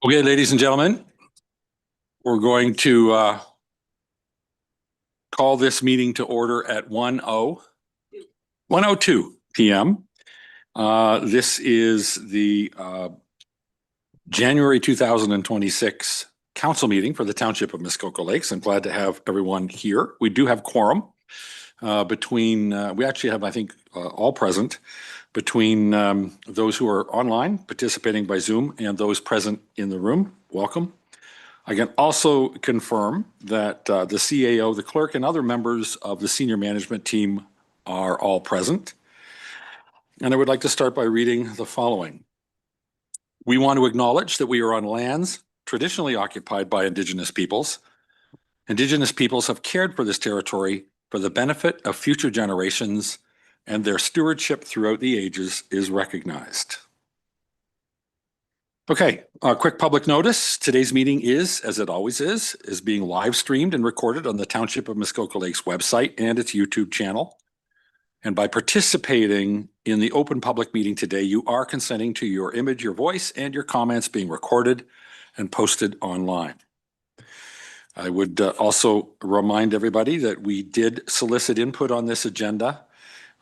Okay, ladies and gentlemen, we're going to call this meeting to order at 1:02 p.m. This is the January 2026 council meeting for the Township of Muskoka Lakes. I'm glad to have everyone here. We do have quorum we actually have, I think, all present between those who are online participating by Zoom and those present in the room. Welcome. I can also confirm that the CAO, the clerk, and other members of the senior management team are all present. And I would like to start by reading the following. We want to acknowledge that we are on lands traditionally occupied by Indigenous peoples. Indigenous peoples have cared for this territory for the benefit of future generations, and their stewardship throughout the ages is recognized. Okay, a quick public notice. Today's meeting is, as it always is being live streamed and recorded on the Township of Muskoka Lakes website and its YouTube channel. And by participating in the open public meeting today, you are consenting to your image, your voice, and your comments being recorded and posted online. I would also remind everybody that we did solicit input on this agenda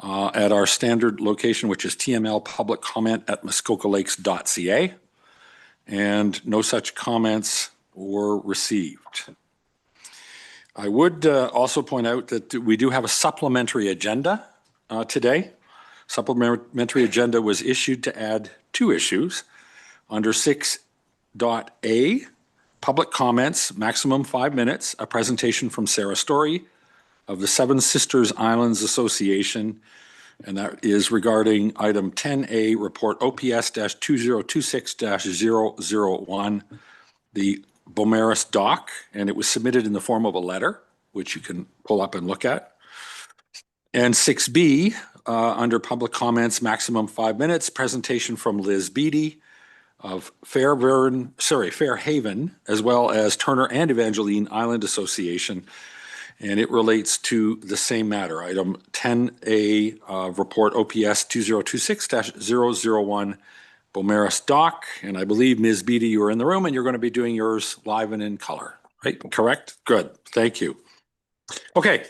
at our standard location, which is TML public comment at muskokalakes.ca, and no such comments were received. I would also point out that we do have a supplementary agenda today. Supplementary agenda was issued to add 2 issues under 6.A. Public comments, maximum 5 minutes, a presentation from Sarah Storey of the Seven Sisters Islands Association, and that is regarding item 10A, report OPS-2026-001, the Beaumaris dock, and it was submitted in the form of a letter, which you can pull up and look at. And 6B, under public comments, maximum 5 minutes, presentation from Liz Beattie of Fairhaven, as well as Turner and Evangeline Island Association, and it relates to the same matter, item 10A, report OPS 2026-001, Beaumaris dock, and I believe Ms. Beattie, you are in the room, and you're going to be doing yours live and in color, right? Correct? Good. Thank you. Okay.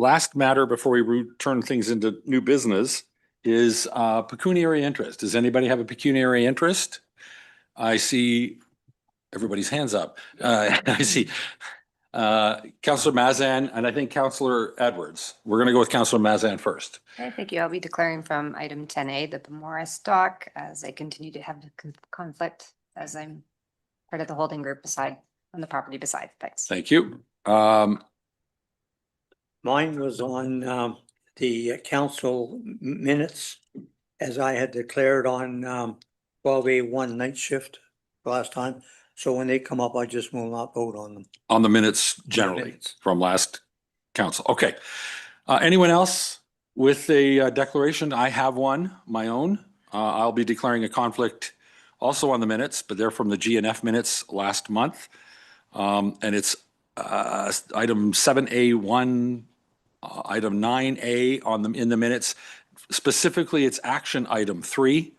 last matter before we turn things into new business is pecuniary interest. Does anybody have a pecuniary interest? I see everybody's hands up. I see Councillor Mazan and I think Councillor Edwards. We're going to go with Councillor Mazan first. Okay, thank you. I'll be declaring from item 10A, the Bemora stock, as I continue to have the conflict as I'm part of the holding group beside on the property beside. Thanks. Thank you. Mine was on the council minutes, as I had declared on 12A1 night shift last time. So when they come up, I just will not vote on them. On the minutes generally from last council. Okay. Anyone else with a declaration? I have one, my own. I'll be declaring a conflict also on the minutes, but they're from the GNF minutes last month. And it's item 7A1, item 9A in the minutes. Specifically, it's action item 3.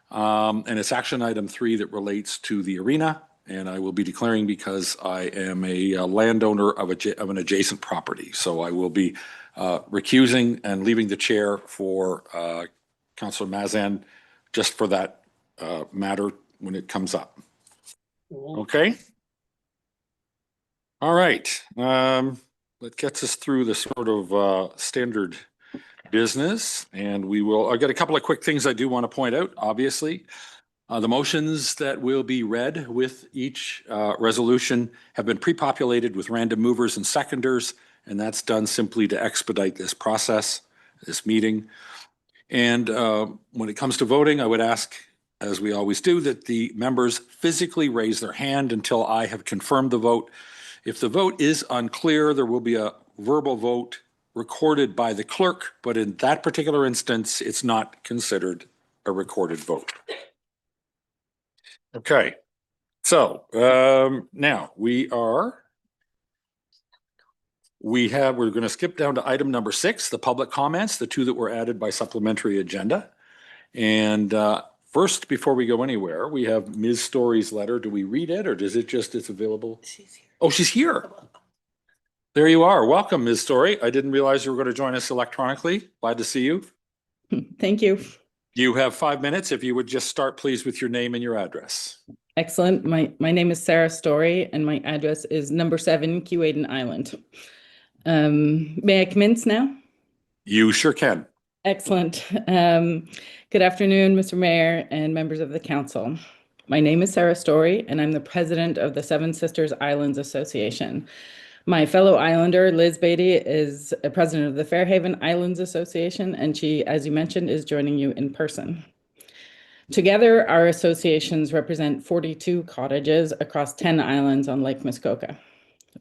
And it's action item 3 that relates to the arena. And I will be declaring because I am a landowner of an adjacent property. So I will be recusing and leaving the chair for Councillor Mazan just for that matter when it comes up. Okay. All right. That gets us through the sort of standard business, and I've got a couple of quick things I do want to point out, obviously. The motions that will be read with each resolution have been pre-populated with random movers and seconders, and that's done simply to expedite this process, this meeting. And when it comes to voting, I would ask, as we always do, that the members physically raise their hand until I have confirmed the vote. If the vote is unclear, there will be a verbal vote recorded by the clerk, but in that particular instance, it's not considered a recorded vote. Okay, so now we're going to skip down to item number 6, the public comments, the 2 that were added by supplementary agenda. And first, before we go anywhere, we have Ms. Storey's letter. Do we read it, or does it just, it's available? She's here. Oh, she's here. There you are. Welcome, Ms. Storey. I didn't realize you were going to join us electronically. Glad to see you. Thank you. You have 5 minutes. If you would just start, please, with your name and your address. Excellent. My name is Sarah Storey, and my address is number 7 Keewaydin Island. May I commence now? You sure can. Excellent. Good afternoon, Mr. Mayor and members of the council. My name is Sarah Storey, and I'm the president of the Seven Sisters Islands Association. My fellow islander, Liz Beatty, is a president of the Fairhaven Islands Association, and she, as you mentioned, is joining you in person. Together, our associations represent 42 cottages across 10 islands on Lake Muskoka.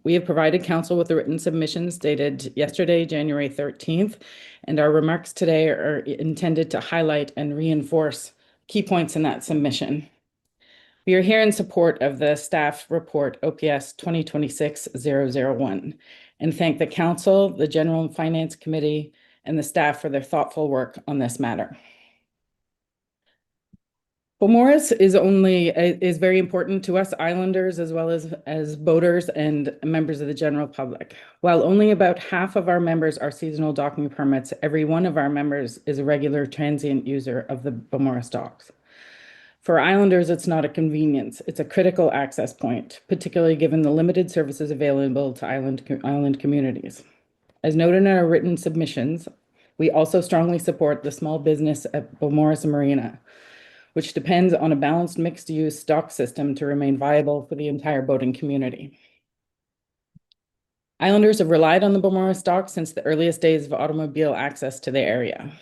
We have provided council with the written submissions dated yesterday, January 13th, and our remarks today are intended to highlight and reinforce key points in that submission. We are here in support of the staff report OPS 2026-001 and thank the council, the General and Finance Committee, and the staff for their thoughtful work on this matter. Beaumaris is very important to us islanders as well as boaters and members of the general public. While only about half of our members are seasonal docking permits, every one of our members is a regular transient user of the Beaumaris docks. For islanders, it's not a convenience, it's a critical access point, particularly given the limited services available to island communities. As noted in our written submissions, we also strongly support the small business at Beaumaris Marina, which depends on a balanced mixed-use dock system to remain viable for the entire boating community. Islanders have relied on the Beaumaris dock since the earliest days of automobile access to the area.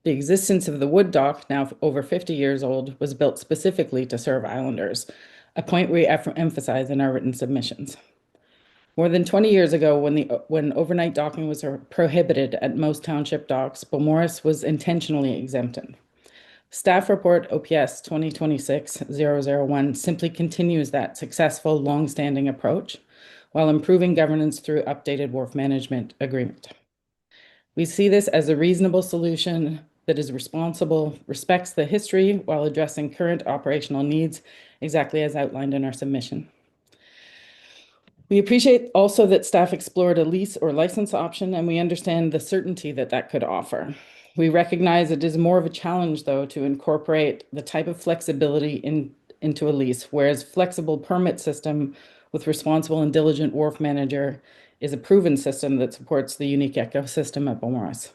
The existence of the wood dock, now over 50 years old, was built specifically to serve islanders, a point we emphasize in our written submissions. More than 20 years ago, when overnight docking was prohibited at most township docks, Beaumaris was intentionally exempted. Staff report OPS 2026-001 simply continues that successful, long-standing approach while improving governance through updated wharf management agreement. We see this as a reasonable solution that is responsible, respects the history while addressing current operational needs, exactly as outlined in our submission. We appreciate also that staff explored a lease or license option, and we understand the certainty that that could offer. We recognize it is more of a challenge, though, to incorporate the type of flexibility into a lease, whereas flexible permit system with responsible and diligent wharf manager is a proven system that supports the unique ecosystem at Beaumaris,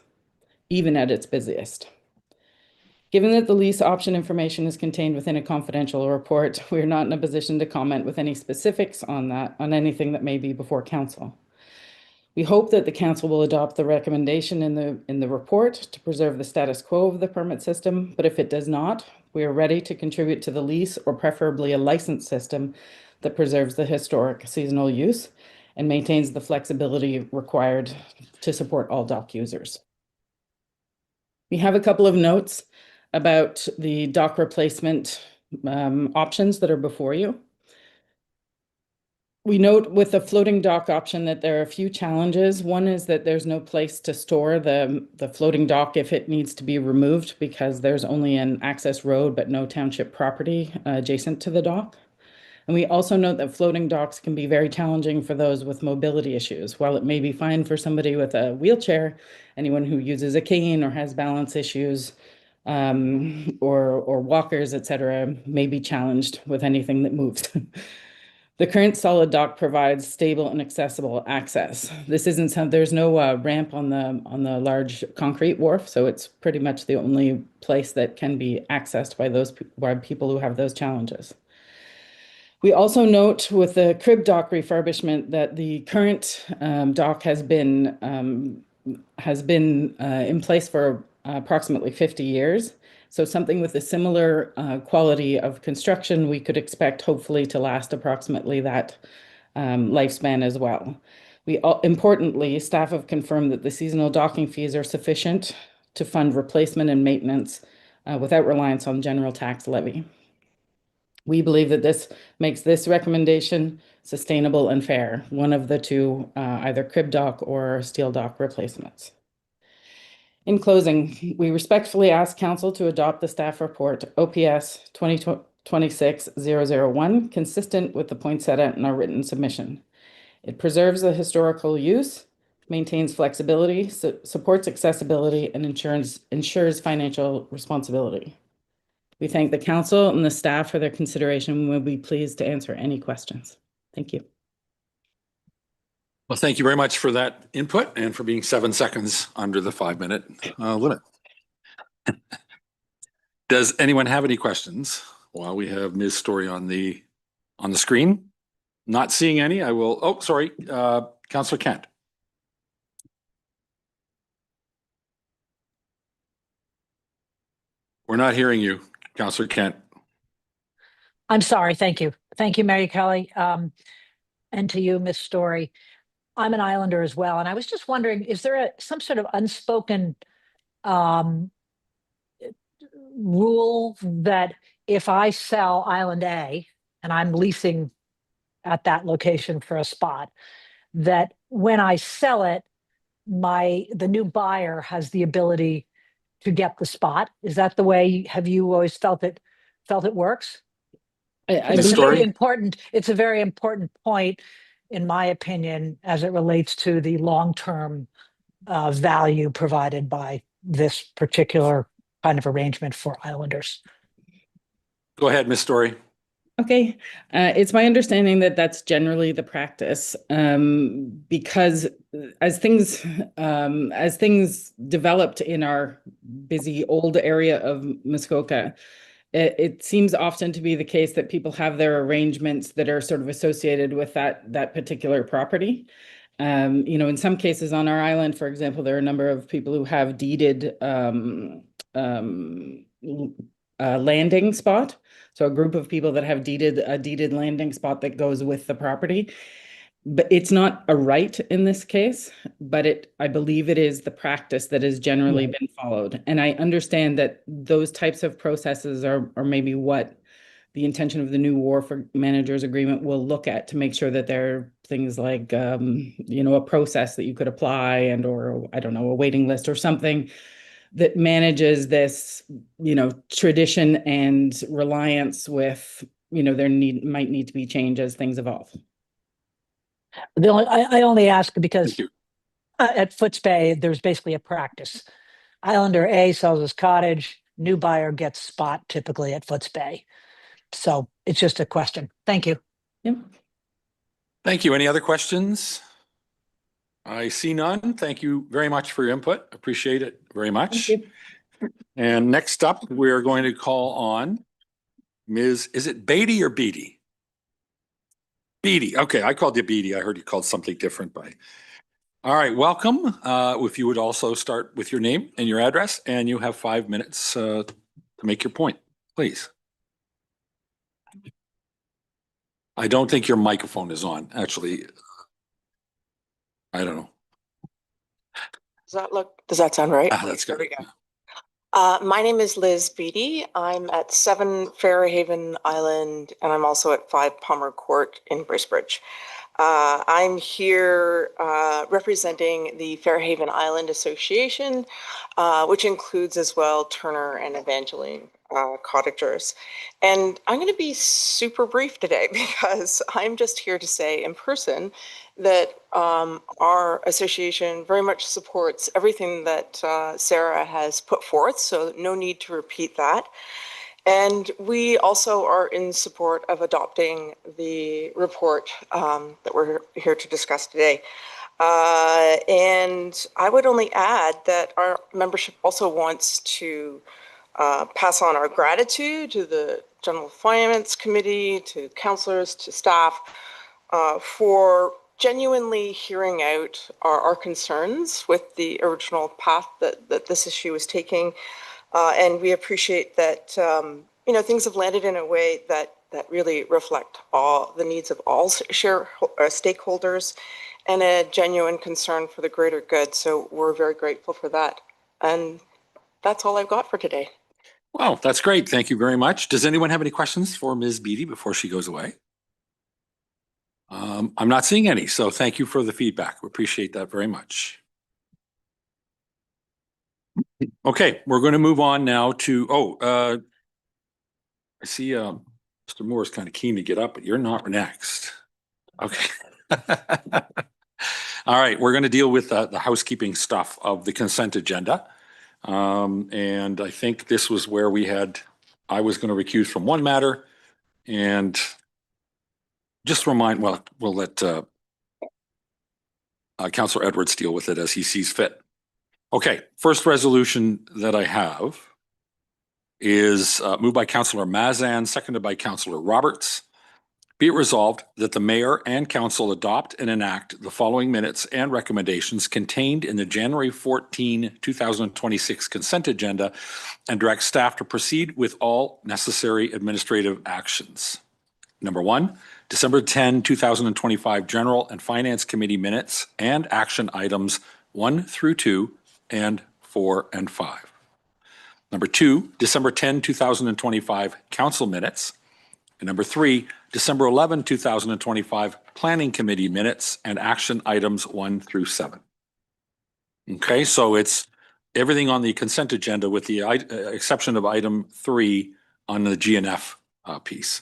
even at its busiest. Given that the lease option information is contained within a confidential report, we are not in a position to comment with any specifics on anything that may be before council. We hope that the council will adopt the recommendation in the report to preserve the status quo of the permit system, but if it does not, we are ready to contribute to the lease or preferably a license system that preserves the historic seasonal use and maintains the flexibility required to support all dock users. We have a couple of notes about the dock replacement options that are before you. We note with the floating dock option that there are a few challenges. One is that there's no place to store the floating dock if it needs to be removed because there's only an access road but no township property adjacent to the dock. And we also note that floating docks can be very challenging for those with mobility issues. While it may be fine for somebody with a wheelchair, anyone who uses a cane or has balance issues or walkers, etc., may be challenged with anything that moves. The current solid dock provides stable and accessible access. There's no ramp on the large concrete wharf, so it's pretty much the only place that can be accessed by people who have those challenges. We also note with the crib dock refurbishment that the current dock has been in place for approximately 50 years. So something with a similar quality of construction, we could expect hopefully to last approximately that lifespan as well. Importantly, staff have confirmed that the seasonal docking fees are sufficient to fund replacement and maintenance without reliance on general tax levy. We believe that this makes this recommendation sustainable and fair, one of the two, either crib dock or steel dock replacements. In closing, we respectfully ask Council to adopt the staff report OPS 2026-001, consistent with the points set out in our written submission. It preserves the historical use, maintains flexibility, supports accessibility, and ensures financial responsibility. We thank the Council and the staff for their consideration and we'll be pleased to answer any questions. Thank you. Well, thank you very much for that input and for being 7 seconds under the 5-minute limit. Does anyone have any questions while we have Ms. Storey on the screen? Not seeing any, I will, oh, sorry, Councillor Kent. We're not hearing you, Councillor Kent. I'm sorry. Thank you. Thank you, Mary Kelley. And to you, Ms. Storey. I'm an islander as well. And I was just wondering, is there some sort of unspoken rule that if I sell Island A and I'm leasing at that location for a spot, that when I sell it, the new buyer has the ability to get the spot? Is that the way, have you always felt it works? It's a very important point, in my opinion, as it relates to the long-term value provided by this particular kind of arrangement for islanders. Go ahead, Ms. Storey. Okay, it's my understanding that that's generally the practice because as things developed in our busy old area of Muskoka, it seems often to be the case that people have their arrangements that are sort of associated with that particular property. In some cases on our island, for example, there are a number of people who have deeded landing spot. So a group of people that have a deeded landing spot that goes with the property. But it's not a right in this case, but I believe it is the practice that has generally been followed. And I understand that those types of processes are maybe what the intention of the new wharf managers agreement will look at to make sure that there are things like, a process that you could apply or I don't know, a waiting list or something that manages this, tradition and reliance with, there might need to be change as things evolve. I only ask because Thank you. at Foots Bay, there's basically a practice. Islander A sells his cottage, new buyer gets spot typically at Foots Bay. So it's just a question. Thank you. Yep. Thank you. Any other questions? I see none. Thank you very much for your input. Appreciate it very much. Thank you. And next up, we're going to call on Ms. Is it Beatty or Beatty? Beatty. Okay, I called you Beatty. I heard you called something different by. All right, welcome. If you would also start with your name and your address, and you have 5 minutes to make your point, please. I don't think your microphone is on, actually. I don't know. Does that sound right? That's There good. we go. My name is Liz Beatty. I'm at 7 Fairhaven Island, and I'm also at 5 Palmer Court in Bracebridge. I'm here representing the Fairhaven Island Association, which includes as well Turner and Evangeline cottagers. And I'm going to be super brief today because I'm just here to say in person that our association very much supports everything that Sarah has put forth, so no need to repeat that. And we also are in support of adopting the report that we're here to discuss today. And I would only add that our membership also wants to pass on our gratitude to the General Finance Committee, to councillors, to staff for genuinely hearing out our concerns with the original path that this issue was taking. And we appreciate that, things have landed in a way that really reflect all the needs of all stakeholders and a genuine concern for the greater good. So we're very grateful for that. And that's all I've got for today. Well, that's great. Thank you very much. Does anyone have any questions for Ms. Beatty before she goes away? I'm not seeing any, so thank you for the feedback. We appreciate that very much. Okay, we're going to move on now to, I see Mr. Moore is kind of keen to get up, but you're not next. Okay. All right, we're going to deal with the housekeeping stuff of the consent agenda. And I think this was where I was going to recuse from one matter and just we'll let Councillor Edwards deal with it as he sees fit. Okay, first resolution that I have is moved by Councillor Mazan, seconded by Councillor Roberts. Be it resolved that the mayor and council adopt and enact the following minutes and recommendations contained in the January 14, 2026 consent agenda and direct staff to proceed with all necessary administrative actions. Number 1, December 10, 2025 General and Finance Committee minutes and action items 1 through 2 and 4 and 5. Number 2, December 10, 2025 council minutes. And number 3, December 11, 2025 Planning Committee minutes and action items 1 through 7. Okay, so it's everything on the consent agenda with the exception of item 3 on the GNF piece.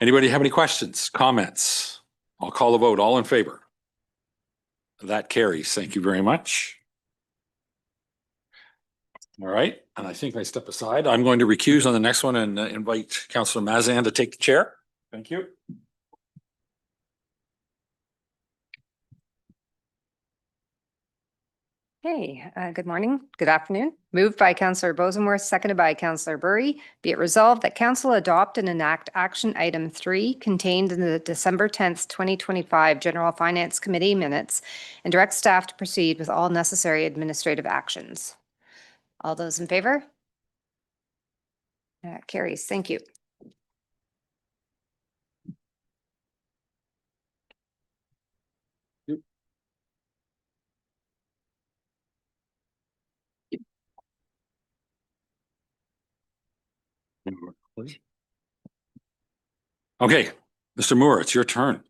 Anybody have any questions, comments? I'll call the vote. All in favor? That carries. Thank you very much. All right, and I think I step aside. I'm going to recuse on the next one and invite Councillor Mazan to take the chair. Thank you. Hey, good morning, good afternoon. Moved by Councillor Bosenworth, seconded by Councillor Burry. Be it resolved that council adopt and enact action item 3 contained in the December 10th, 2025 General Finance Committee minutes and direct staff to proceed with all necessary administrative actions. All those in favor? That carries. Thank you. Okay, Mr. Moore, it's your turn.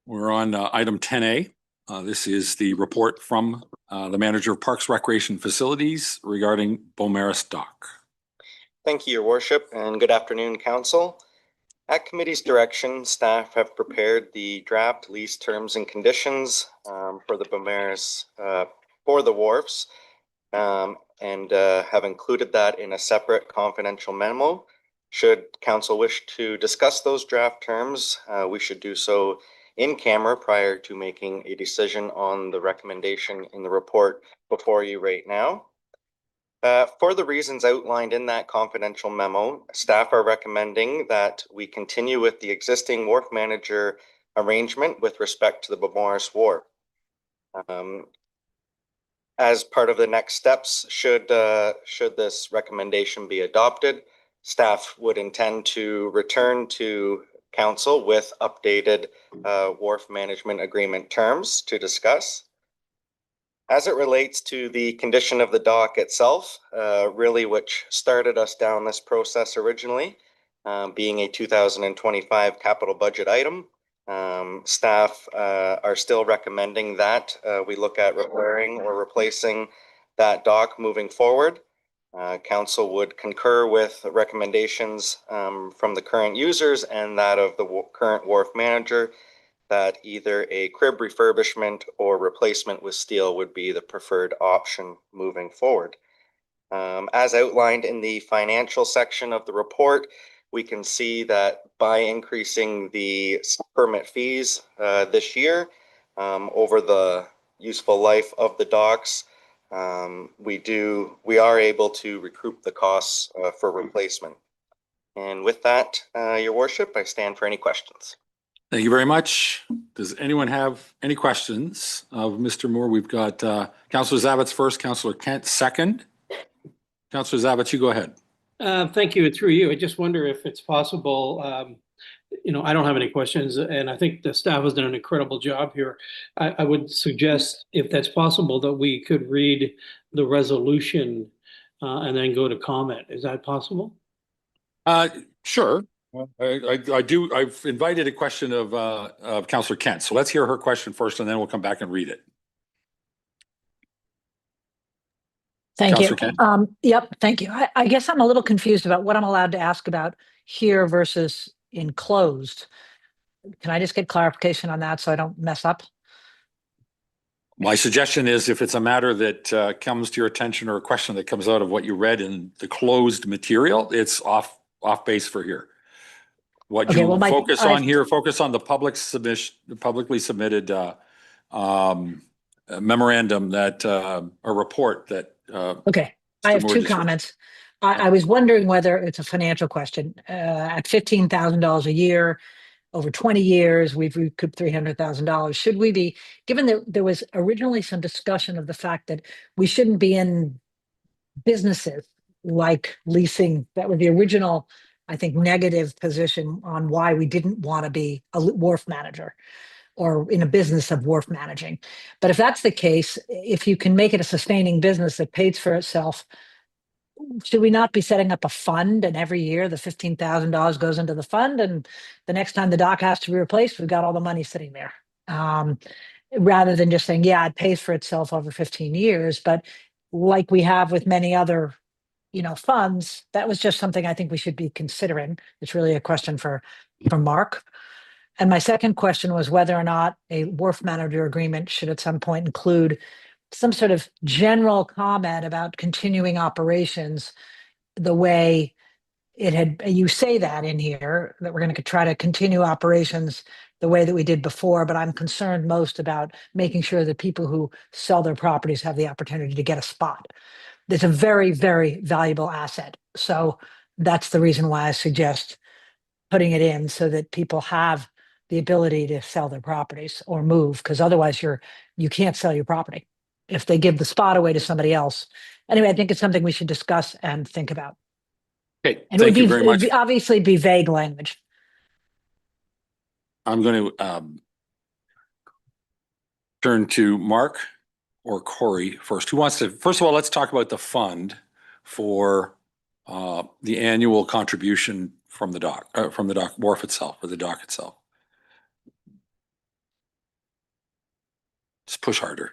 We're on item 10A. This is the report from the manager of Parks Recreation Facilities regarding Beaumaris Dock. Thank you, Your Worship, and good afternoon, Council. At committee's direction, staff have prepared the draft lease terms and conditions for the Beaumaris for the wharfs and have included that in a separate confidential memo. Should council wish to discuss those draft terms, we should do so in camera prior to making a decision on the recommendation in the report before you right now. For the reasons outlined in that confidential memo, staff are recommending that we continue with the existing wharf manager arrangement with respect to the Beaumaris Wharf. As part of the next steps, should this recommendation be adopted, staff would intend to return to council with updated wharf management agreement terms to discuss. As it relates to the condition of the dock itself, really which started us down this process originally, being a 2025 capital budget item, staff are still recommending that we look at repairing or replacing that dock moving forward. Council would concur with recommendations from the current users and that of the current wharf manager that either a crib refurbishment or replacement with steel would be the preferred option moving forward. As outlined in the financial section of the report, we can see that by increasing the permit fees this year over the useful life of the docks, we are able to recoup the costs for replacement. And with that, Your Worship, I stand for any questions. Thank you very much. Does anyone have any questions of Mr. Moore? We've got Councillor Zabitz first, Councillor Kent second. Councillor Zabitz, you go ahead. Thank you. Through you, I just wonder if it's possible. I don't have any questions, and I think the staff has done an incredible job here. I would suggest, if that's possible, that we could read the resolution and then go to comment. Is that possible? Sure. I do. I've invited a question of Councillor Kent. So let's hear her question first, and then we'll come back and read it. Thank you. Councillor Kent. Yep, thank you. I guess I'm a little confused about what I'm allowed to ask about here versus enclosed. Can I just get clarification on that so I don't mess up? My suggestion is if it's a matter that comes to your attention or a question that comes out of what you read in the closed material, it's off base for here. What Okay, you well, focus on here, focus on the publicly submitted memorandum that a report that. Okay, I have two comments. I was wondering whether it's a financial question. At $15,000 a year, over 20 years, we've recouped $300,000. Should we be, given that there was originally some discussion of the fact that we shouldn't be in businesses like leasing, that was the original, I think, negative position on why we didn't want to be a wharf manager or in a business of wharf managing. But if that's the case, if you can make it a sustaining business that pays for itself, should we not be setting up a fund, and every year the $15,000 goes into the fund, and the next time the dock has to be replaced, we've got all the money sitting there, rather than just saying, yeah, it pays for itself over 15 years. But like we have with many other funds, that was just something I think we should be considering. It's really a question for Mark. And my second question was whether or not a wharf manager agreement should at some point include some sort of general comment about continuing operations the way it had. You say that in here, that we're going to try to continue operations the way that we did before, but I'm concerned most about making sure that people who sell their properties have the opportunity to get a spot. It's a very, very valuable asset. So that's the reason why I suggest putting it in so that people have the ability to sell their properties or move, because otherwise you can't sell your property if they give the spot away to somebody else. Anyway, I think it's something we should discuss and think about. Okay, And thank you very much. It would obviously be vague language. I'm going to turn to Mark or Corey first. Who wants to? First of all, let's talk about the fund for the annual contribution from the dock wharf itself, or the dock itself. Just push harder.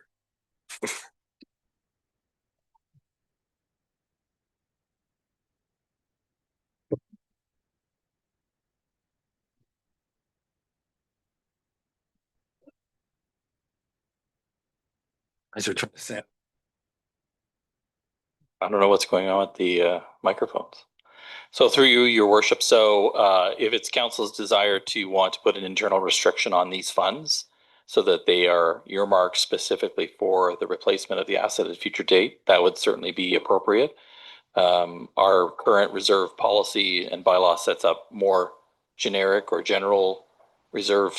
As you're trying to say. I don't know what's going on with the microphones. So through you, your worship, so if it's council's desire to want to put an internal restriction on these funds so that they are earmarked specifically for the replacement of the asset at a future date, that would certainly be appropriate. Our current reserve policy and bylaw sets up more generic or general reserve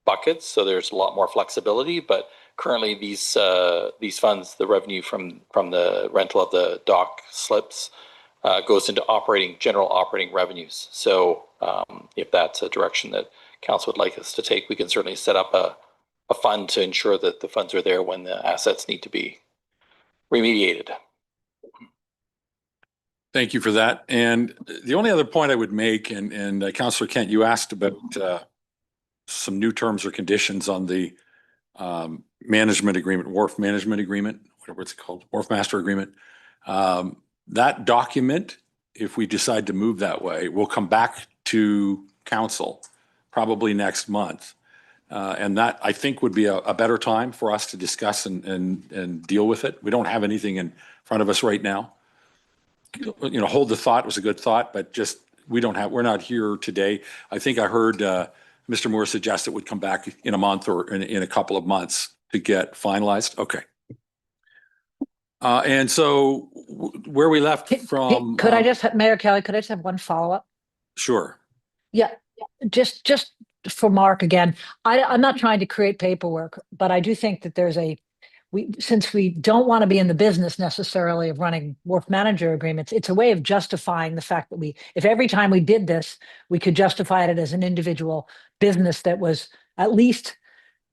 buckets, so there's a lot more flexibility, but currently these funds, the revenue from the rental of the dock slips goes into general operating revenues. So if that's a direction that council would like us to take, we can certainly set up a fund to ensure that the funds are there when the assets need to be remediated. Thank you for that. And the only other point I would make, and Councillor Kent, you asked about some new terms or conditions on the management agreement, wharf management agreement, whatever it's called, wharf master agreement. That document, if we decide to move that way, will come back to council probably next month. And that, I think, would be a better time for us to discuss and deal with it. We don't have anything in front of us right now. You know, hold the thought was a good thought, but just we're not here today. I think I heard Mr. Moore suggest it would come back in a month or in a couple of months to get finalized. Okay. And so where we left from. Could I just, Mayor Kelley, could I just have one follow-up? Sure. Yeah, just for Mark again, I'm not trying to create paperwork, but I do think that there's since we don't want to be in the business necessarily of running wharf manager agreements, it's a way of justifying the fact that if every time we did this, we could justify it as an individual business that was at least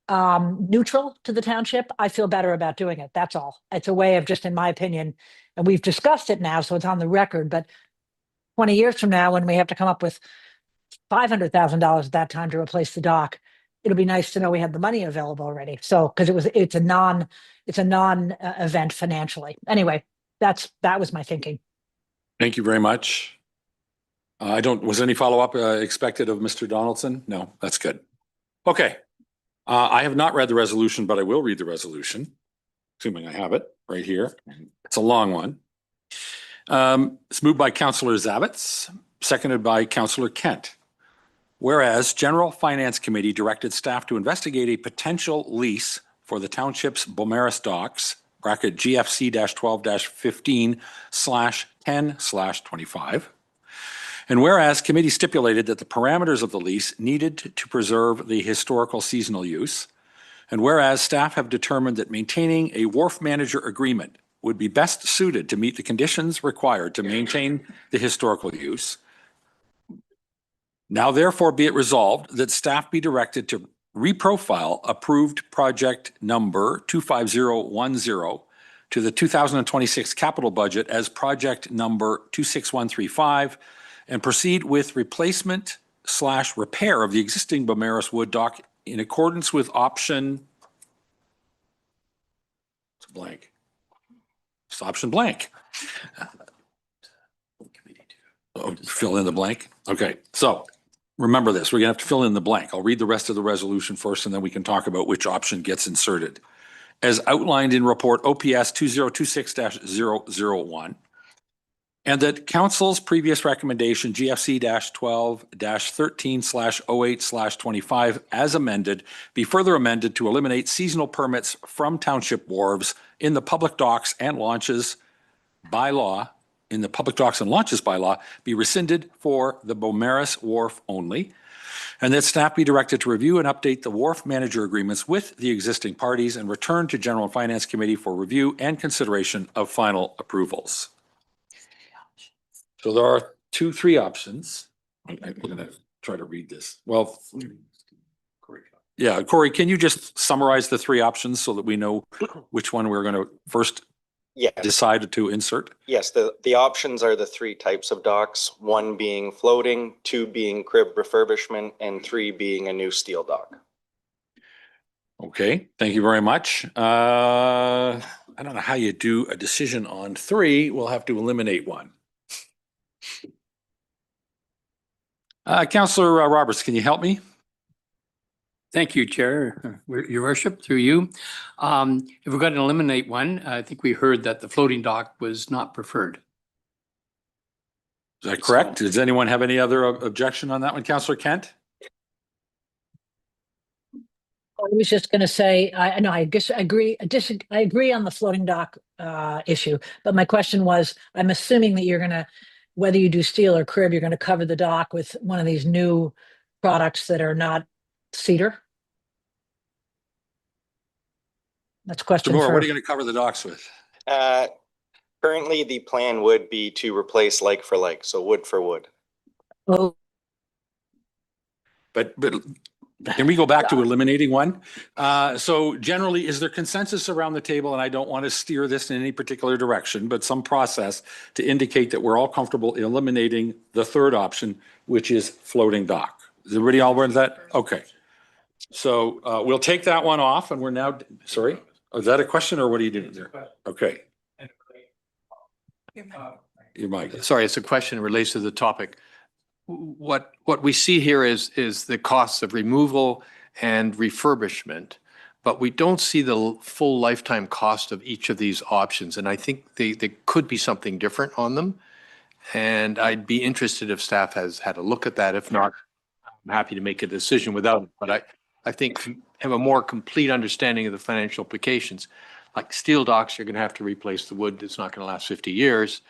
neutral to the township, I feel better about doing it. That's all. It's a way of, just in my opinion, and we've discussed it now, so it's on the record, but 20 years from now, when we have to come up with $500,000 at that time to replace the dock, it'll be nice to know we have the money available already. So, because it's a non event financially. Anyway, that was my thinking. Thank you very much. Was any follow-up expected of Mr. Donaldson? No, that's good. Okay. I have not read the resolution, but I will read the resolution, assuming I have it right here. It's a long one. It's moved by Councillor Zavitz, seconded by Councillor Kent. Whereas General Finance Committee directed staff to investigate a potential lease for the township's Beaumaris docks, bracket GFC-12-15/10/25. And whereas committee stipulated that the parameters of the lease needed to preserve the historical seasonal use, and whereas staff have determined that maintaining a wharf manager agreement would be best suited to meet the conditions required to maintain the historical use, now therefore be it resolved that staff be directed to reprofile approved project number 25010 to the 2026 capital budget as project number 26135 and proceed with replacement/repair of the existing Beaumaris wood dock in accordance with option. It's blank. It's option blank. Oh, fill in the blank. Okay, so remember this. We're gonna have to fill in the blank. I'll read the rest of the resolution first, and then we can talk about which option gets inserted. As outlined in report OPS 2026-001, and that council's previous recommendation GFC-12-13/08/25 as amended be further amended to eliminate seasonal permits from township wharves in the public docks and launches bylaw, be rescinded for the Beaumaris wharf only, and that staff be directed to review and update the wharf manager agreements with the existing parties and return to General and Finance Committee for review and consideration of final approvals. So there are three options. I'm going to try to read this. Well, yeah, Corey, can you just summarize the three options so that we know which one we're going to first decide to insert? Yes, the options are the three types of docks, one being floating, two being crib refurbishment, and three being a new steel dock. Okay, thank you very much. I don't know how you do a decision on three. We'll have to eliminate one. Councillor Roberts, can you help me? Thank you, Chair, Your Worship, through you. If we're going to eliminate one, I think we heard that the floating dock was not preferred. Is that correct? Does anyone have any other objection on that one? Councillor Kent? I was just going to say, I guess I agree. I agree on the floating dock issue, but my question was, I'm assuming that you're going to, whether you do steel or crib, you're going to cover the dock with one of these new products that are not cedar. That's a question Moore, for. what are you going to cover the docks with? Currently, the plan would be to replace like for like, so wood for wood. Oh, But can we go back to eliminating one? So generally, is there consensus around the table? And I don't want to steer this in any particular direction, but some process to indicate that we're all comfortable eliminating the third option, which is floating dock. Is everybody all aware of that? Okay. So we'll take that one off and we're now, sorry, is that a question or what are you doing there? Okay. Your mic. Sorry, it's a question that relates to the topic. What we see here is the costs of removal and refurbishment, but we don't see the full lifetime cost of each of these options. And I think they could be something different on them. And I'd be interested if staff has had a look at that. If not, I'm happy to make a decision without it. But I think have a more complete understanding of the financial implications. Like steel docks, you're going to have to replace the wood. It's not going to last 50 years.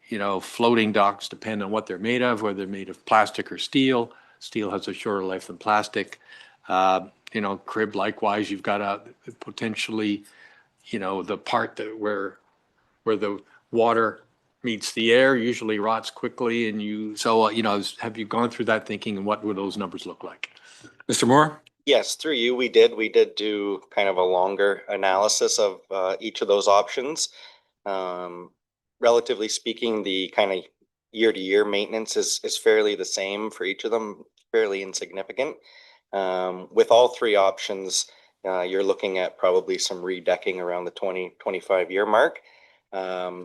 You know, floating docks depend on what they're made of, whether they're made of plastic or steel. Steel has a shorter life than plastic. You know, crib, likewise, you've got a potentially, you know, the part that where the water meets the air usually rots quickly. And you know, have you gone through that thinking and what would those numbers look like? Mr. Moore? Yes, through you, we did do kind of a longer analysis of each of those options. Relatively speaking, the kind of year-to-year maintenance is fairly the same for each of them, fairly insignificant. With all three options, you're looking at probably some redecking around the 20-25 year mark,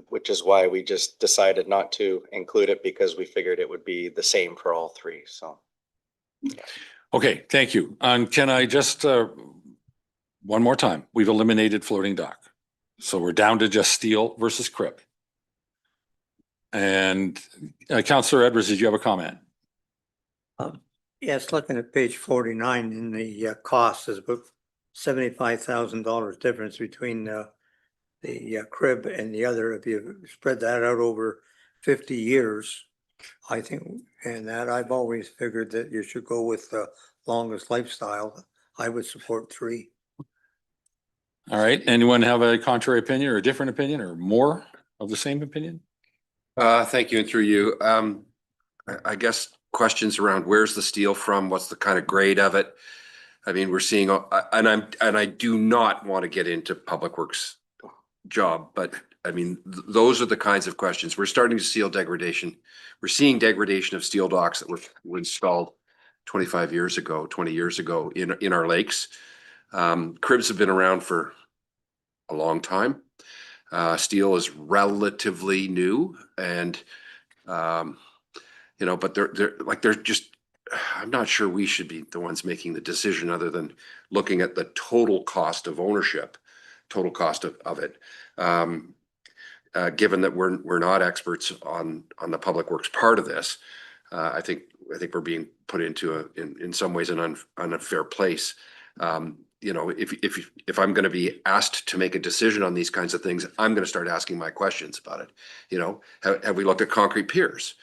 which is why we just decided not to include it because we figured it would be the same for all three. So, yeah. Okay, thank you. Can I just, one more time, we've eliminated floating dock. So we're down to just steel versus crib. And Councillor Edwards, did you have a comment? Yes, looking at page 49 in the cost is about $75,000 difference between the crib and the other. If you spread that out over 50 years, I think, and that I've always figured that you should go with the longest lifestyle. I would support 3. All right. Anyone have a contrary opinion or a different opinion or more of the same opinion? Thank you, and through you. I guess questions around where's the steel from? What's the kind of grade of it? I mean, we're seeing, and I do not want to get into Public Works job, but I mean, those are the kinds of questions. We're starting to see degradation. We're seeing degradation of steel docks that were installed 25 years ago, 20 years ago in our lakes. Cribs have been around for a long time. Steel is relatively new, and you know, but they're just. I'm not sure we should be the ones making the decision, other than looking at the total cost of ownership, total cost of it. Given that we're not experts on the Public Works part of this, I think we're being put into in some ways an unfair place. You know, if I'm going to be asked to make a decision on these kinds of things, I'm going to start asking my questions about it. You know, have we looked at concrete piers?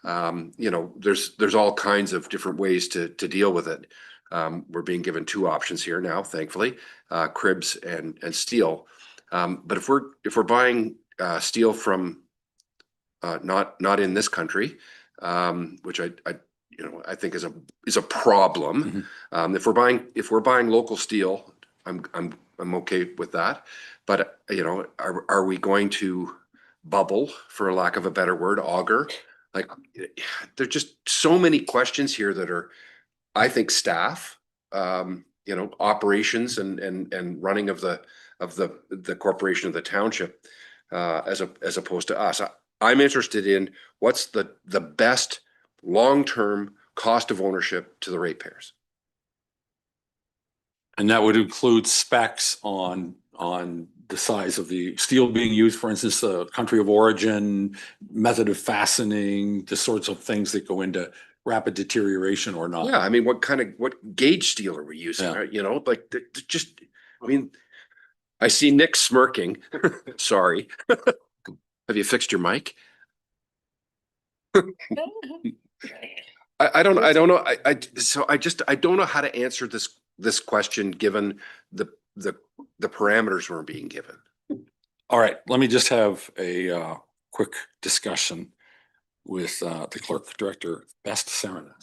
You know, there's all kinds of different ways to deal with it. We're being given 2 options here now, thankfully, cribs and steel. But if we're buying steel from not in this country, which I think is a problem. Mm-hmm. If we're buying local steel, I'm okay with that. But you know, are we going to bubble, for lack of a better word, auger? Like, there's just so many questions here that are, I think, staff, you know, operations and running of the corporation of the township, as opposed to us. I'm interested in what's the best long-term cost of ownership to the ratepayers. And that would include specs on the size of the steel being used, for instance, the country of origin, method of fastening, the sorts of things that go into rapid deterioration or not. Yeah, I mean, what gauge steel are we using? Yeah. You know, like just, I mean, I see Nick smirking. Sorry. Have you fixed your mic? I don't know. I don't know how to answer this question given the parameters we're being given. All right, let me just have a quick discussion with the clerk director, Best Sarah.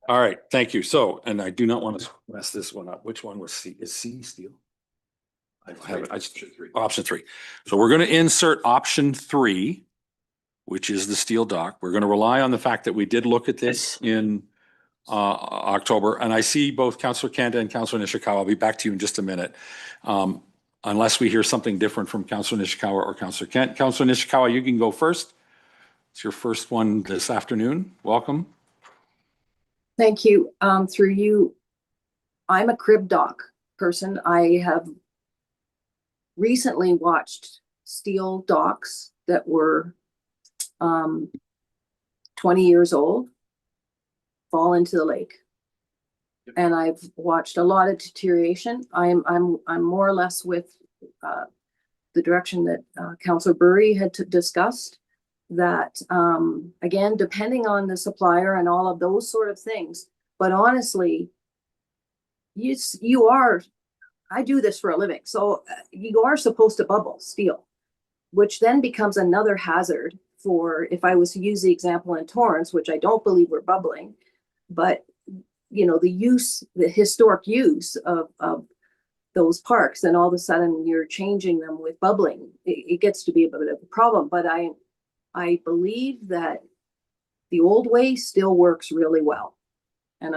All right, thank you. So, and I do not want to mess this one up. Which one was C? Is C steel? I don't have it. Option 3. So we're going to insert option 3, which is the steel dock. We're going to rely on the fact that we did look at this in October, and I see both Councillor Kent and Councillor Nishikawa. I'll be back to you in just a minute. Unless we hear something different from Councillor Nishikawa or Councillor Kent. Councillor Nishikawa, you can go first. It's your first one this afternoon. Welcome. Thank you. Through you, I'm a crib dock person. I have recently watched steel docks that were 20 years old fall into the lake. And I've watched a lot of deterioration. I'm more or less with the direction that Councillor Burry had discussed, that again, depending on the supplier and all of those sort of things. But honestly, you are, I do this for a living, so you are supposed to bubble steel, which then becomes another hazard for, if I was to use the example in Torrance, which I don't believe we're bubbling, but you know, the historic use of those parks, and all of a sudden you're changing them with bubbling, it gets to be a bit of a problem. But I believe that the old way still works really well. And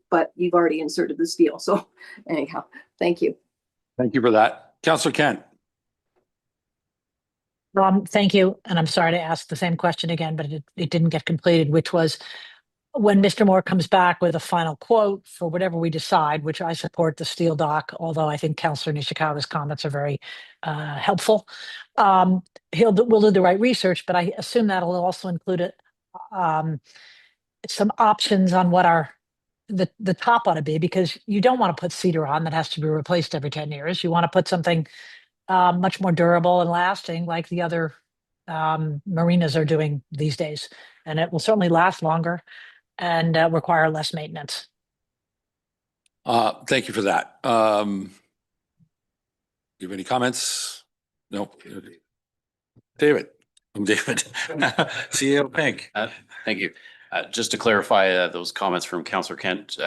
but you've already inserted the steel. So anyhow, thank you. Thank you for that. Councillor Kent. Thank you. And I'm sorry to ask the same question again, but it didn't get completed, which was, when Mr. Moore comes back with a final quote for whatever we decide, which I support the steel dock, although I think Councillor Nishikawa's comments are very helpful. We'll do the right research, but I assume that'll also include some options on what the top ought to be, because you don't want to put cedar on that has to be replaced every 10 years. You want to put something much more durable and lasting, like the other marinas are doing these days. And it will certainly last longer and require less maintenance. Thank you for that. You have any comments? No. David. I'm David. CEO Pink. Thank you. Just to clarify those comments from Councillor Kent,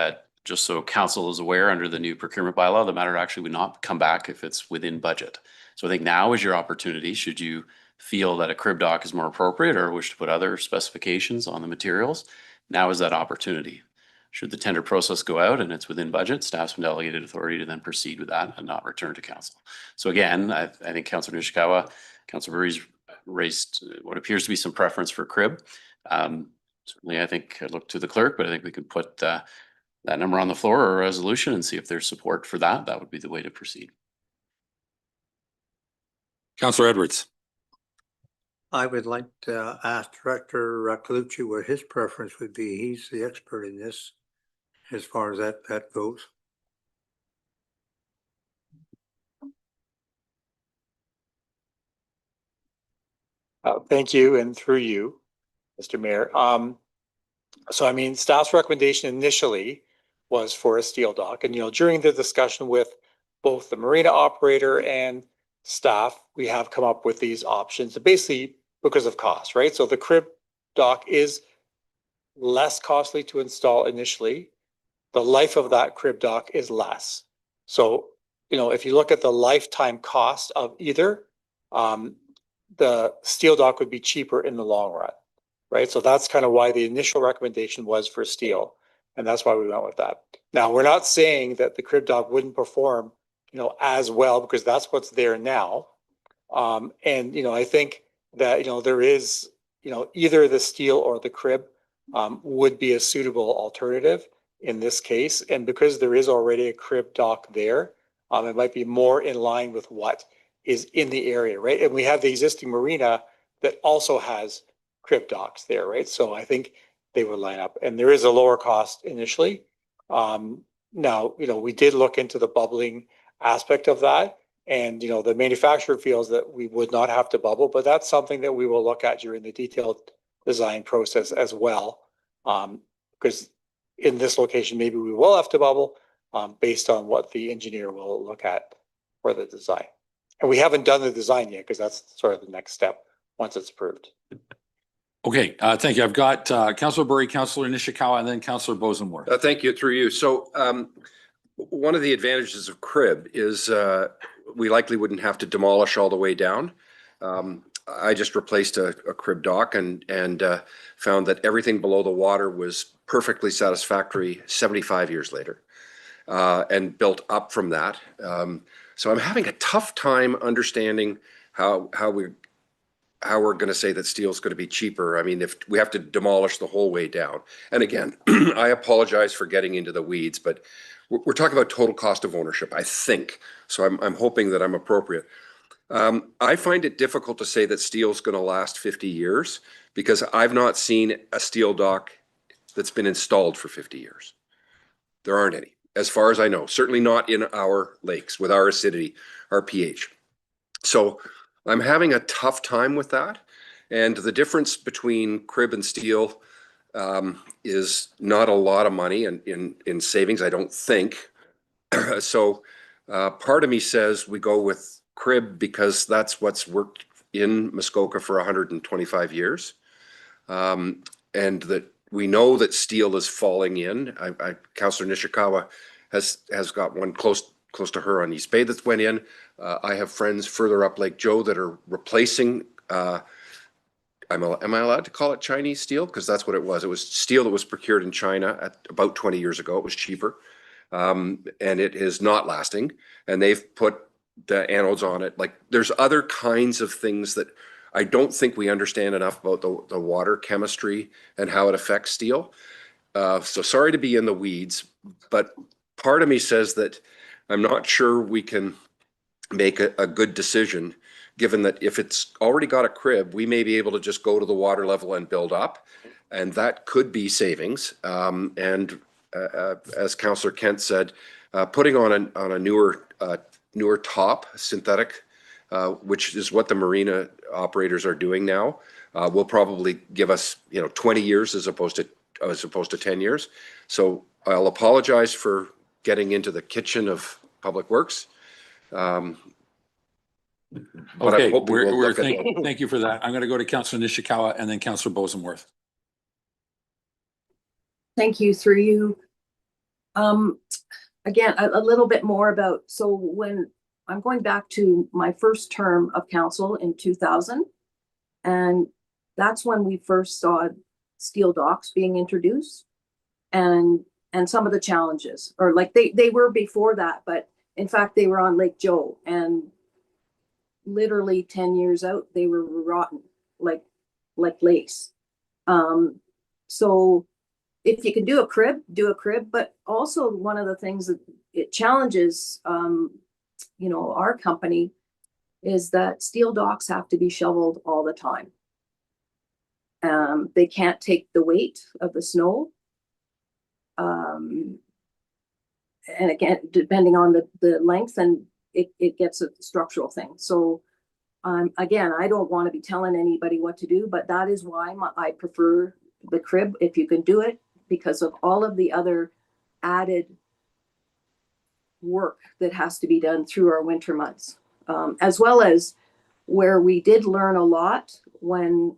just so council is aware, under the new procurement bylaw, the matter actually would not come back if it's within budget. So I think now is your opportunity, should you feel that a crib dock is more appropriate or wish to put other specifications on the materials, now is that opportunity. Should the tender process go out and it's within budget, staff's been delegated authority to then proceed with that and not return to council. So again, I think Councillor Nishikawa, Councillor Burry's raised what appears to be some preference for crib. Certainly, I think I look to the clerk, but I think we could put that number on the floor or a resolution and see if there's support for that. That would be the way to proceed. Councillor Edwards. I would like to ask Director Colucci what his preference would be. He's the expert in this. as far as that goes. Thank you, and through you, Mr. Mayor. So I mean, staff's recommendation initially was for a steel dock, and during the discussion with both the marina operator and staff, we have come up with these options, basically because of cost, right? So the crib dock is less costly to install initially. The life of that crib dock is less. So, if you look at the lifetime cost of either, the steel dock would be cheaper in the long run, right? So that's kind of why the initial recommendation was for steel. And that's why we went with that. Now, we're not saying that the crib dock wouldn't perform, as well, because that's what's there now. And, I think that, there is, either the steel or the crib would be a suitable alternative in this case. And because there is already a crib dock there, it might be more in line with what is in the area, right? And we have the existing marina that also has crib docks there, right? So I think they would line up, and there is a lower cost initially. Now, we did look into the bubbling aspect of that, and the manufacturer feels that we would not have to bubble, but that's something that we will look at during the detailed design process as well. Because in this location, maybe we will have to bubble based on what the engineer will look at for the design. And we haven't done the design yet, because that's sort of the next step once it's approved. Okay, thank you. I've got Councillor Burry, Councillor Nishikawa, and then Councillor Bosenworth. Thank you, through you. So one of the advantages of crib is we likely wouldn't have to demolish all the way down. I just replaced a crib dock and found that everything below the water was perfectly satisfactory 75 years later, and built up from that. So I'm having a tough time understanding how we're going to say that steel is going to be cheaper. I mean, if we have to demolish the whole way down. And again, I apologize for getting into the weeds, but we're talking about total cost of ownership, I think. So I'm hoping that I'm appropriate. I find it difficult to say that steel is going to last 50 years because I've not seen a steel dock that's been installed for 50 years. There aren't any, as far as I know, certainly not in our lakes with our acidity, our pH. So I'm having a tough time with that. And the difference between crib and steel is not a lot of money in savings, I don't think. So part of me says we go with crib because that's what's worked in Muskoka for 125 years. And that we know that steel is falling in. Councillor Nishikawa has got one close to her on East Bay that's went in. I have friends further up Lake Joe that are replacing, am I allowed to call it Chinese steel? Because that's what it was. It was steel that was procured in China at about 20 years ago. It was cheaper. And it is not lasting. And they've put the anodes on it. Like, there's other kinds of things that I don't think we understand enough about the water chemistry and how it affects steel. So sorry to be in the weeds, but part of me says that I'm not sure we can make a good decision, given that if it's already got a crib, we may be able to just go to the water level and build up, and that could be savings. And as Councillor Kent said, putting on a newer top, synthetic, which is what the marina operators are doing now, will probably give us 20 years as opposed to 10 years. So I'll apologize for getting into the kitchen of Public Works. Okay, thank you for that. I'm going to go to Councillor Nishikawa and then Councillor Bosenworth. Thank you, through you. Again, a little bit more about, so when I'm going back to my first term of council in 2000, and that's when we first saw steel docks being introduced and some of the challenges, or like they were before that, but in fact, they were on Lake Joe, and literally 10 years out, they were rotten, like lace. So if you can do a crib, but also one of the things that it challenges, our company is that steel docks have to be shoveled all the time. They can't take the weight of the snow. And again, depending on the length, and it gets a structural thing. So again, I don't want to be telling anybody what to do, but that is why I prefer the crib if you can do it, because of all of the other added work that has to be done through our winter months, as well as where we did learn a lot when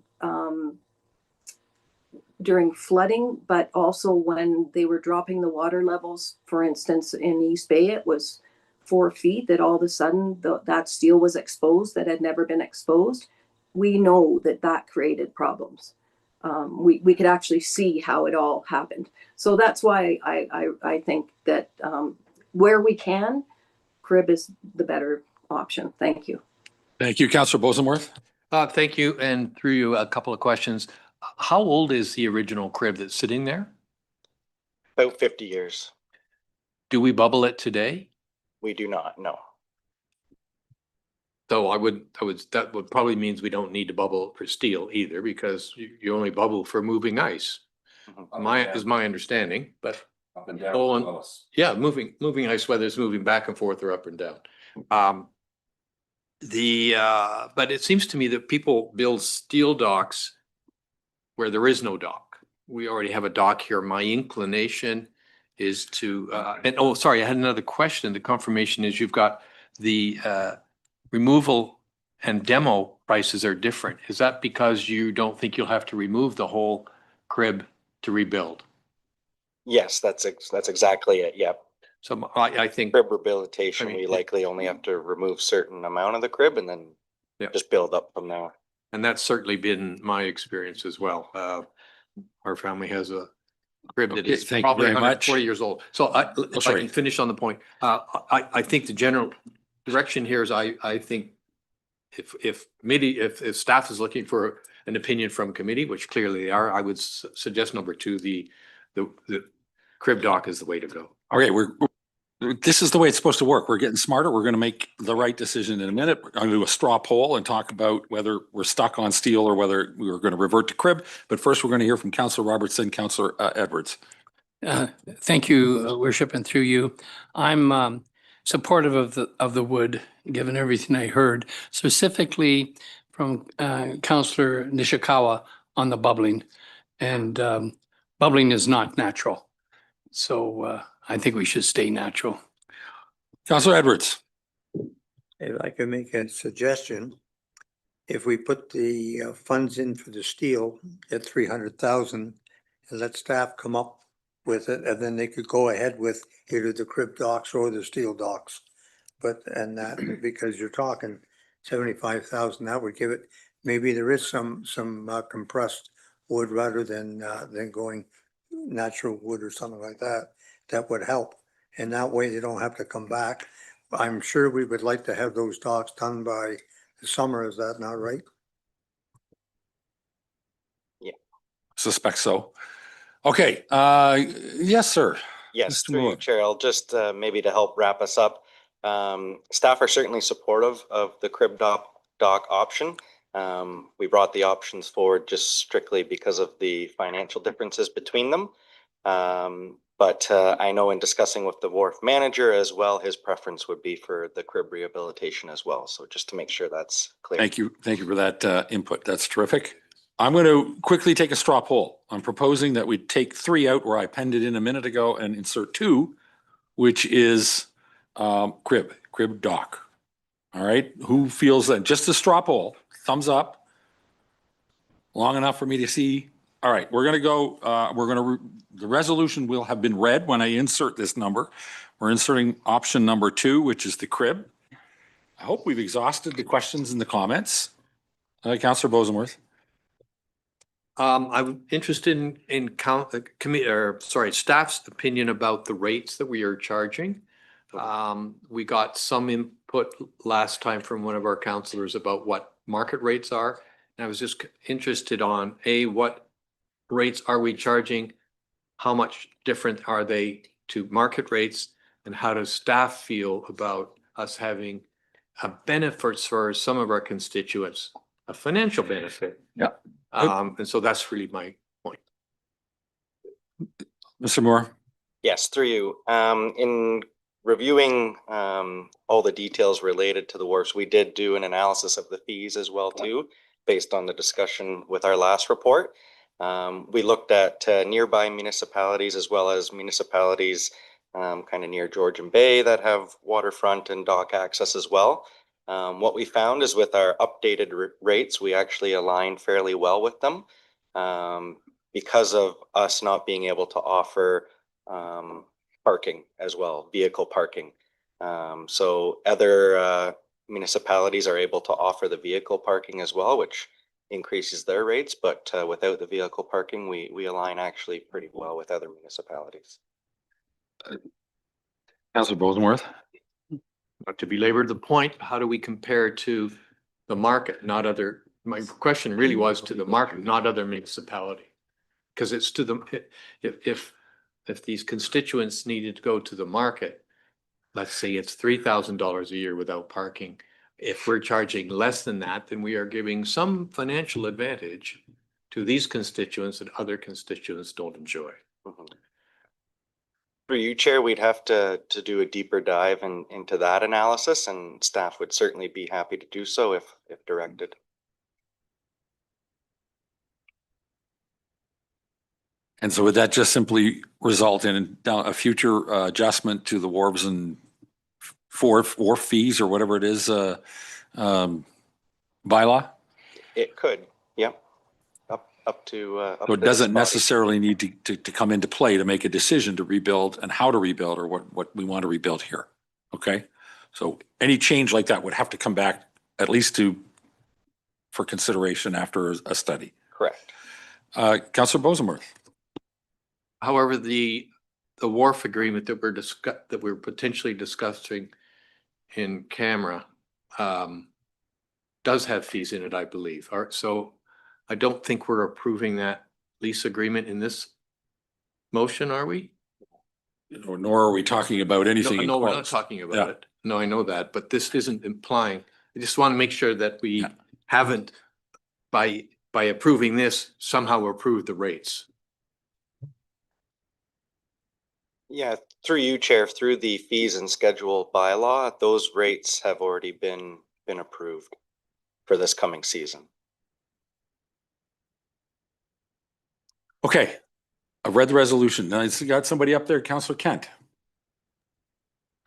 during flooding, but also when they were dropping the water levels. For instance, in East Bay, it was 4 feet that all of a sudden that steel was exposed that had never been exposed. We know that created problems. We could actually see how it all happened. So that's why I think that where we can, crib is the better option. Thank you. Thank you, Councillor Bosenworth. Thank you. And through you, a couple of questions. How old is the original crib that's sitting there? About 50 years. Do we bubble it today? We do not, no. So that would probably means we don't need to bubble for steel either, because you only bubble for moving ice. Is my understanding, but Up and down. yeah, moving ice, whether it's moving back and forth or up and down. But it seems to me that people build steel docks where there is no dock. We already have a dock here. My inclination is to, sorry, I had another question. The confirmation is you've got the removal and demo prices are different. Is that because you don't think you'll have to remove the whole crib to rebuild? Yes, that's exactly it. Yep. So I think Crib rehabilitation, I mean, we likely only have to remove certain amount of the crib and then just build up from there. and that's certainly been my experience as well. Our family has a crib that Okay, is thank you probably very 140 much. years old. So if I sorry. can finish on the point, I think the general direction here is I think if staff is looking for an opinion from committee, which clearly they are, I would suggest number 2, the crib dock is the way to go. Okay, this is the way it's supposed to work. We're getting smarter. We're going to make the right decision in a minute. We're going to do a straw poll and talk about whether we're stuck on steel or whether we were going to revert to crib. But first, we're going to hear from Councillor Robertson, Councillor Edwards. Thank you, Worship, and through you. I'm supportive of the wood, given everything I heard, specifically from Councillor Nishikawa on the bubbling. And bubbling is not natural. So I think we should stay natural. Councillor Edwards. If I could make a suggestion, if we put the funds in for the steel at 300,000 and let staff come up with it, and then they could go ahead with either the crib docks or the steel docks. Because you're talking 75,000, that would give it, maybe there is some compressed wood rather than going natural wood or something like that. That would help. And that way they don't have to come back. I'm sure we would like to have those docks done by the summer. Is that not right? Yeah. Suspect so. Okay. Yes, sir. Yes, Mr. through you, Moore. Chair. I'll just maybe to help wrap us up. Staff are certainly supportive of the crib dock option. We brought the options forward just strictly because of the financial differences between them. But I know in discussing with the wharf manager as well, his preference would be for the crib rehabilitation as well. So just to make sure that's clear. Thank you. Thank you for that input. That's terrific. I'm going to quickly take a straw poll. I'm proposing that we take 3 out where I penned it in a minute ago and insert 2, which is crib dock. All right. Who feels that? Just a straw poll. Thumbs up. Long enough for me to see. All right. We're going to go. The resolution will have been read when I insert this number. We're inserting option number 2, which is the crib. I hope we've exhausted the questions and the comments. Councillor Bosenworth. I'm interested in staff's opinion about the rates that we are charging. We got some input last time from one of our councillors about what market rates are. And I was just interested on what rates are we charging? How much different are they to market rates? And how does staff feel about us having a benefits for some of our constituents, a financial benefit? Yeah. And so that's really my point. Mr. Moore. Yes, through you. In reviewing all the details related to the wharfs, we did do an analysis of the fees as well too, based on the discussion with our last report. We looked at nearby municipalities as well as municipalities kind of near Georgian Bay that have waterfront and dock access as well. What we found is with our updated rates, we actually align fairly well with them because of us not being able to offer parking as well, vehicle parking. So other municipalities are able to offer the vehicle parking as well, which increases their rates, but without the vehicle parking, we align actually pretty well with other municipalities. Councillor Bosenworth. Not to belabor the point, how do we compare to the market, not other, my question really was to the market, not other municipality. Because it's to the, if these constituents needed to go to the market, let's say it's $3,000 a year without parking. If we're charging less than that, then we are giving some financial advantage to these constituents that other constituents don't enjoy. For you, Chair, we'd have to do a deeper dive into that analysis, and staff would certainly be happy to do so if directed. And so would that just simply result in a future adjustment to the wharves and wharf fees or whatever it is bylaw? It could, yeah. Up to So it doesn't necessarily need to come into play to make a decision to rebuild and how to rebuild or what we want to rebuild here. Okay. So any change like that would have to come back at least for consideration after a study. Correct. Councillor Bosenworth. However, the wharf agreement that we're potentially discussing in camera does have fees in it, I believe. All right, so I don't think we're approving that lease agreement in this motion, are we? Nor are we talking about anything. No, we're not talking about it. No, I know that, but this isn't implying. I just want to make sure that we haven't, by approving this, somehow approved the rates. Yeah, through you, Chair, through the fees and schedule bylaw, those rates have already been approved for this coming season. Okay, I've read the resolution. Now, it's got somebody up there, Councillor Kent.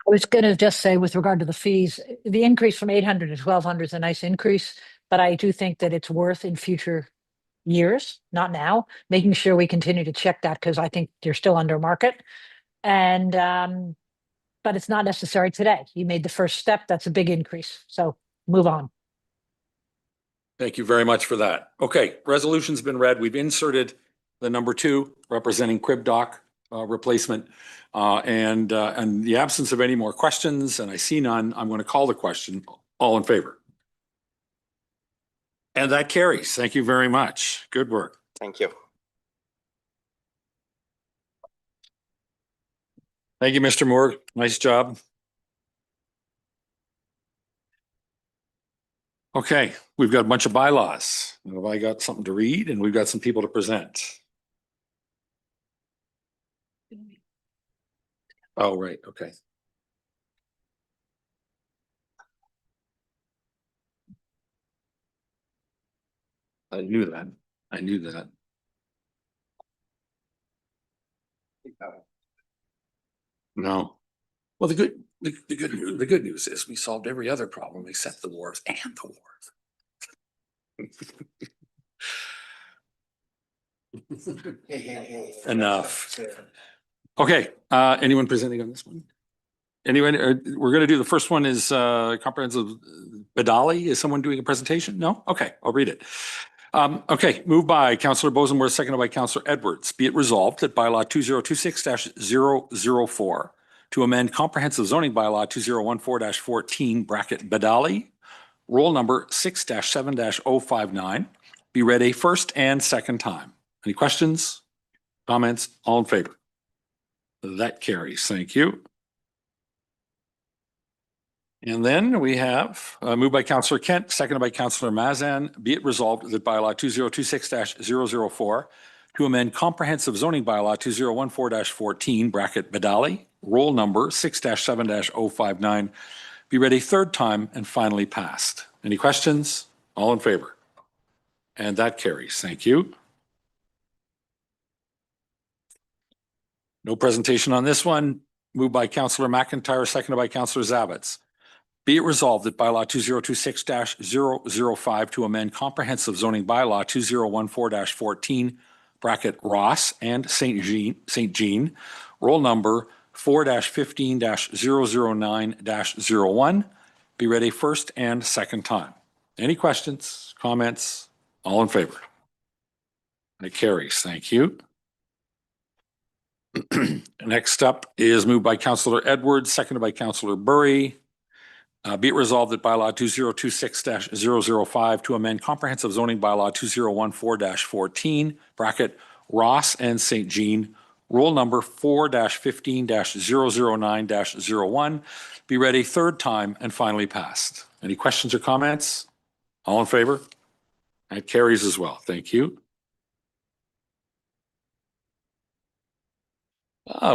I was going to just say with regard to the fees, the increase from 800 to 1200 is a nice increase, but I do think that it's worth in future years, not now, making sure we continue to check that because I think you're still under market. And, but it's not necessary today. You made the first step. That's a big increase. So move on. Thank you very much for that. Okay, resolution's been read. We've inserted the number 2 representing crib dock replacement. And in the absence of any more questions, and I see none, I'm going to call the question. All in favor? And that carries. Thank you very much. Good work. Thank you. Thank you, Mr. Moore. Nice job. Okay, we've got a bunch of bylaws. Have I got something to read? And we've got some people to present. Oh, right. Okay. I knew that. I knew that. No. Well, the good news is we solved every other problem except the wharves and the wharves. Enough. Okay, anyone presenting on this one? Anyone? We're going to do the first one is comprehensive Badali. Is someone doing a presentation? No? Okay, I'll read it. Okay, moved by Councillor Bosenworth, seconded by Councillor Edwards. Be it resolved that bylaw 2026-004 to amend comprehensive zoning bylaw 2014-14 bracket Badali, roll number 6-7-059, be read a first and second time. Any questions, comments? All in favor? That carries. Thank you. And then we have moved by Councillor Kent, seconded by Councillor Mazan. Be it resolved that bylaw 2026-004 to amend comprehensive zoning bylaw 2014-14 bracket Badali, roll number 6-7-059, be read a third time and finally passed. Any questions? All in favor? And that carries. Thank you. No presentation on this one. Moved by Councillor McIntyre, seconded by Councillor Zavitz. Be it resolved that bylaw 2026-005 to amend comprehensive zoning bylaw 2014-14 bracket Ross and St. Jean, roll number 4-15-009-01, be read a first and second time. Any questions, comments? All in favor? It carries. Thank you. Next up is moved by Councillor Edwards, seconded by Councillor Burry. Be it resolved that bylaw 2026-005 to amend comprehensive zoning bylaw 2014-14 bracket Ross and St. Jean, roll number 4-15-009-01, be read a third time and finally passed. Any questions or comments? All in favor? That carries as well. Thank you.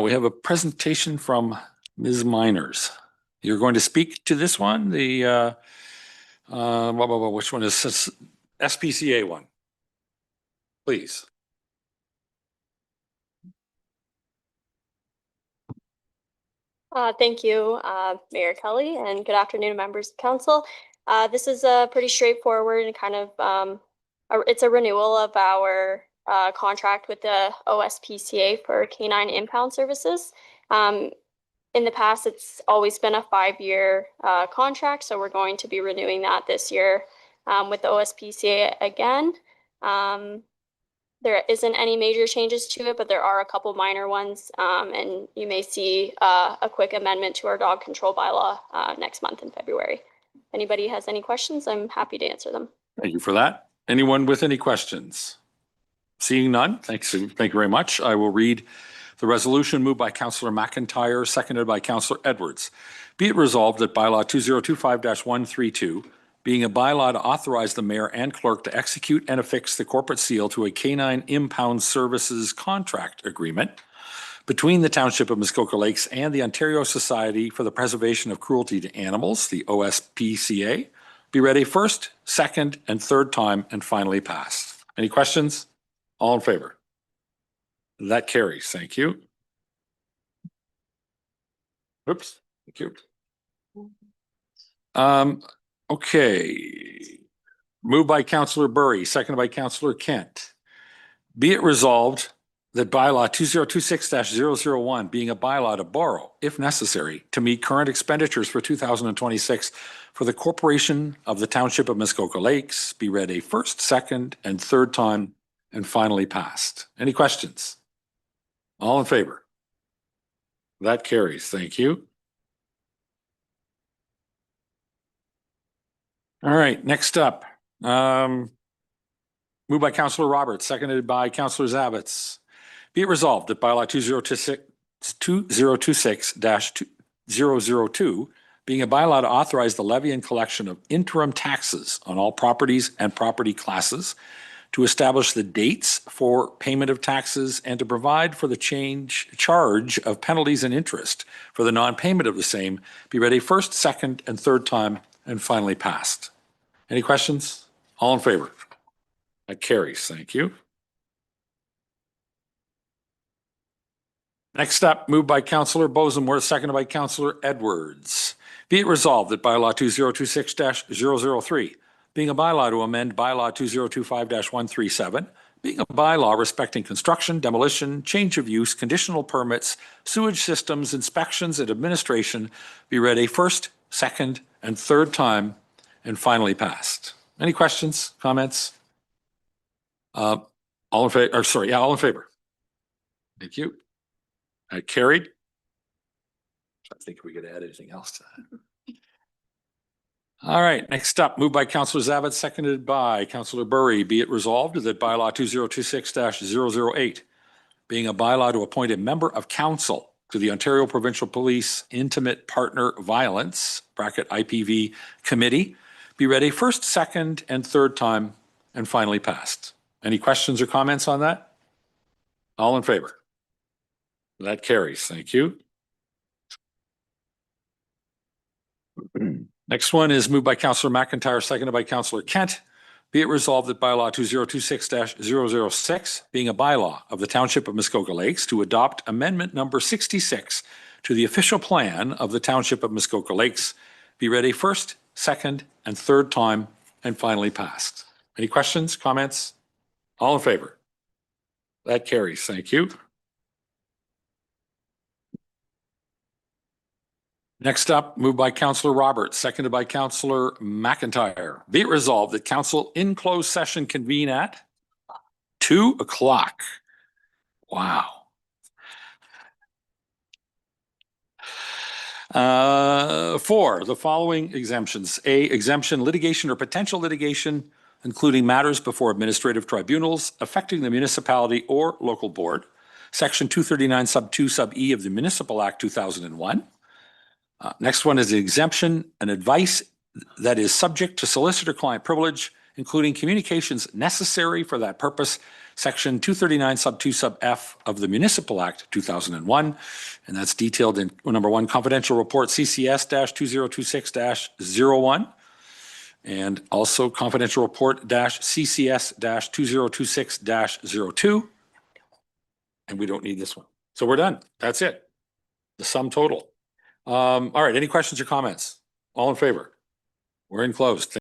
We have a presentation from Ms. Miners. You're going to speak to this one, the which one is this? SPCA one? Please. Thank you, Mayor Kelley, and good afternoon, members of council. This is a pretty straightforward and kind of, it's a renewal of our contract with the OSPCA for canine impound services. In the past, it's always been a 5-year contract, so we're going to be renewing that this year with the OSPCA again. There isn't any major changes to it, but there are a couple minor ones, and you may see a quick amendment to our dog control bylaw next month in February. If anybody has any questions, I'm happy to answer them. Thank you for that. Anyone with any questions? Seeing none, thank you very much. I will read the resolution moved by Councillor McIntyre, seconded by Councillor Edwards. Be it resolved that bylaw 2025-132, being a bylaw to authorize the mayor and clerk to execute and affix the corporate seal to a canine impound services contract agreement between the Township of Muskoka Lakes and the Ontario Society for the Preservation of Cruelty to Animals, the OSPCA, be read a first, second, and third time and finally passed. Any questions? All in favor? That carries. Thank you. Oops. Thank you. Okay. Moved by Councillor Burry, seconded by Councillor Kent. Be it resolved that bylaw 2026-001 being a bylaw to borrow, if necessary, to meet current expenditures for 2026 for the Corporation of the Township of Muskoka Lakes be read a first, second, and third time and finally passed. Any questions? All in favor? That carries. Thank you. All right, next up. Moved by Councillor Roberts, seconded by Councillor Zavitz. Be it resolved that bylaw 2026-002 being a bylaw to authorize the levy and collection of interim taxes on all properties and property classes, to establish the dates for payment of taxes, and to provide for the charge of penalties and interest for the non-payment of the same, be read a first, second, and third time and finally passed. Any questions? All in favor? That carries. Thank you. Next up, moved by Councillor Bosenworth, seconded by Councillor Edwards. Be it resolved that bylaw 2026-003, being a bylaw to amend bylaw 2025-137, being a bylaw respecting construction, demolition, change of use, conditional permits, sewage systems, inspections, and administration, be read a first, second, and third time and finally passed. Any questions, comments? All in favor, all in favor. Thank you. Carried. I think we could add anything else to that. All right, next up, moved by Councillor Zavitz, seconded by Councillor Burry. Be it resolved that bylaw 2026-008, being a bylaw to appoint a member of council to the Ontario Provincial Police Intimate Partner Violence bracket IPV Committee, be read a first, second, and third time and finally passed. Any questions or comments on that? All in favor? That carries. Thank you. Next one is moved by Councillor McIntyre, seconded by Councillor Kent. Be it resolved that bylaw 2026-006, being a bylaw of the Township of Muskoka Lakes, to adopt amendment number 66 to the official plan of the Township of Muskoka Lakes, be read a first, second, and third time and finally passed. Any questions, comments? All in favor? That carries. Thank you. Next up, moved by Councillor Roberts, seconded by Councillor McIntyre. Be it resolved that council in closed session convene at 2 o'clock. Wow. 4, the following exemptions. A, exemption litigation or potential litigation, including matters before administrative tribunals affecting the municipality or local board. Section 239 sub 2 sub E of the Municipal Act 2001. Next one is the exemption and advice that is subject to solicitor-client privilege, including communications necessary for that purpose. Section 239 sub 2 sub F of the Municipal Act 2001. And that's detailed in number 1, confidential report CCS-2026-01. And also confidential report CCS-2026-02. And we don't need this one. So we're done. That's it. The sum total. All right. Any questions or comments? All in favor? We're in closed.